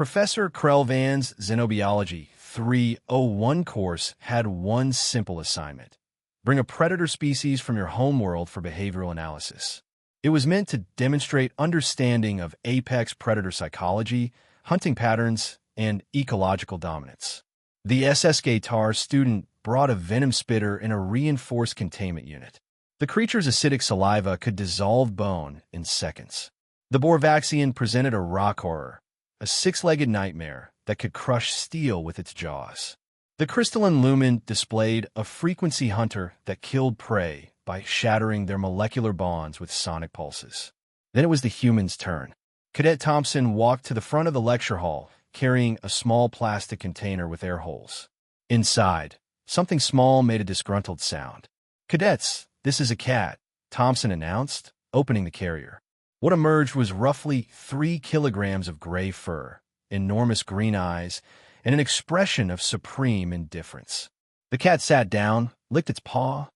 Professor Krellvan's Xenobiology 301 course had one simple assignment. Bring a predator species from your homeworld for behavioral analysis. It was meant to demonstrate understanding of apex predator psychology, hunting patterns, and ecological dominance. The SSK TAR student brought a venom spitter in a reinforced containment unit. The creature's acidic saliva could dissolve bone in seconds. The Borvaxian presented a rock horror, a six-legged nightmare that could crush steel with its jaws. The crystalline lumen displayed a frequency hunter that killed prey by shattering their molecular bonds with sonic pulses. Then it was the human's turn. Cadet Thompson walked to the front of the lecture hall, carrying a small plastic container with air holes. Inside, something small made a disgruntled sound. "Cadets, this is a cat," Thompson announced, opening the carrier. What emerged was roughly 3 kilograms of gray fur, enormous green eyes, and an expression of supreme indifference. The cat sat down, licked its paw,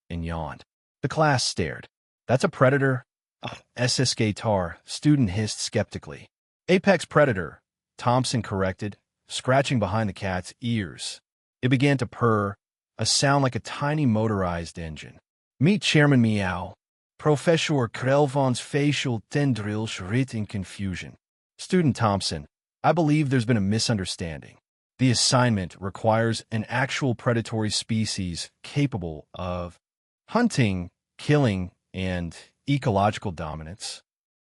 and yawned. The class stared. "That's a predator?" SSK TAR student hissed skeptically. "Apex predator," Thompson corrected, scratching behind the cat's ears. It began to purr, a sound like a tiny motorized engine. "Meet Chairman Meow." Professor Krellvan's facial tendrils writ in confusion. "Student Thompson, I believe there's been a misunderstanding. The assignment requires an actual predatory species capable of hunting, killing, and ecological dominance."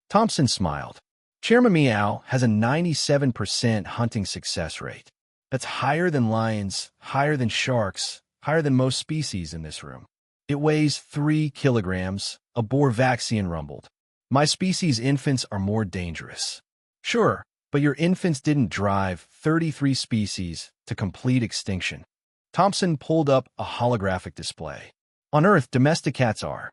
Thompson smiled. "Chairman Meow has a 97% hunting success rate. That's higher than lions, higher than sharks, higher than most species in this room. It weighs 3 kilograms, a Borvaxian rumbled. My species' infants are more dangerous." "Sure, but your infants didn't drive 33 species to complete extinction." Thompson pulled up a holographic display. "On Earth, domestic cats are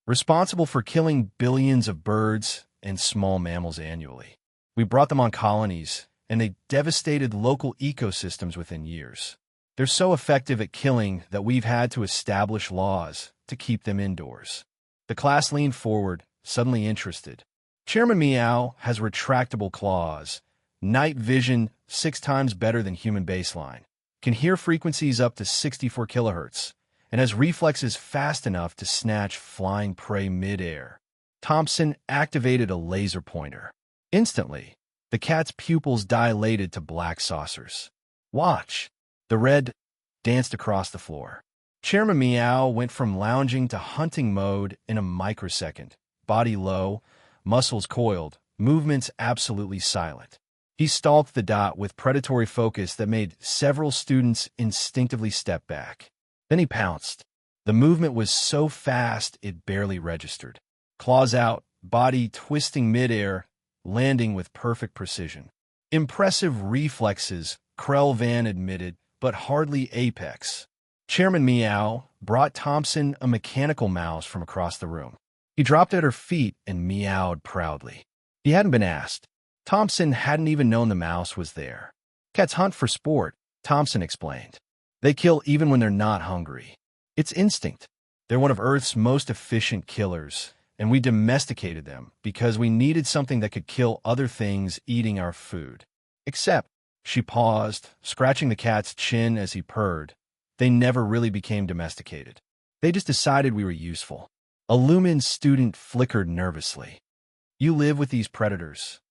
responsible for killing billions of birds and small mammals annually. We brought them on colonies, and they devastated local ecosystems within years. They're so effective at killing that we've had to establish laws to keep them indoors." The class leaned forward, suddenly interested. "Chairman Meow has retractable claws, night vision 6 times better than human baseline, can hear frequencies up to 64 kilohertz, and has reflexes fast enough to snatch flying prey mid-air." Thompson activated a laser pointer. Instantly, the cat's pupils dilated to black saucers. "Watch." The red danced across the floor. Chairman Meow went from lounging to hunting mode in a microsecond, body low, muscles coiled, movements absolutely silent. He stalked the dot with predatory focus that made several students instinctively step back. Then he pounced. The movement was so fast it barely registered. Claws out, body twisting midair, landing with perfect precision. "Impressive reflexes," Krellvan admitted, "but hardly apex." Chairman Meow brought Thompson a mechanical mouse from across the room. He dropped at her feet and meowed proudly. He hadn't been asked. Thompson hadn't even known the mouse was there. "Cats hunt for sport," Thompson explained. "They kill even when they're not hungry. It's instinct. They're one of Earth's most efficient killers, and we domesticated them because we needed something that could kill other things eating our food. Except," she paused, scratching the cat's chin as he purred, "they never really became domesticated. They just decided we were useful." A Lumen student flickered nervously. "You live with these predators."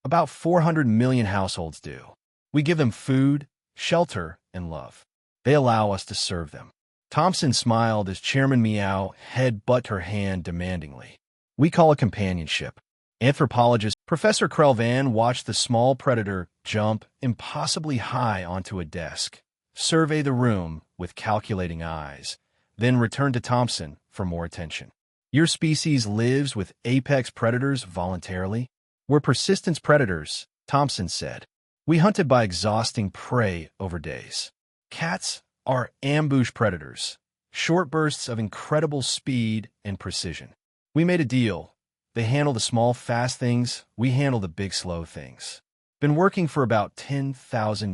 "About 400 million households do. We give them food, shelter, and love. They allow us to serve them." Thompson smiled as Chairman Meow head-butt her hand demandingly. "We call it companionship." Anthropologist Professor Krellvan watched the small predator jump impossibly high onto a desk, survey the room with calculating eyes, then return to Thompson for more attention. "Your species lives with apex predators voluntarily?" "We're persistence predators," Thompson said. "We hunted by exhausting prey over days. Cats are ambush predators, short bursts of incredible speed and precision. We made a deal. They handle the small, fast things, we handle the big, slow things. Been working for about 10,000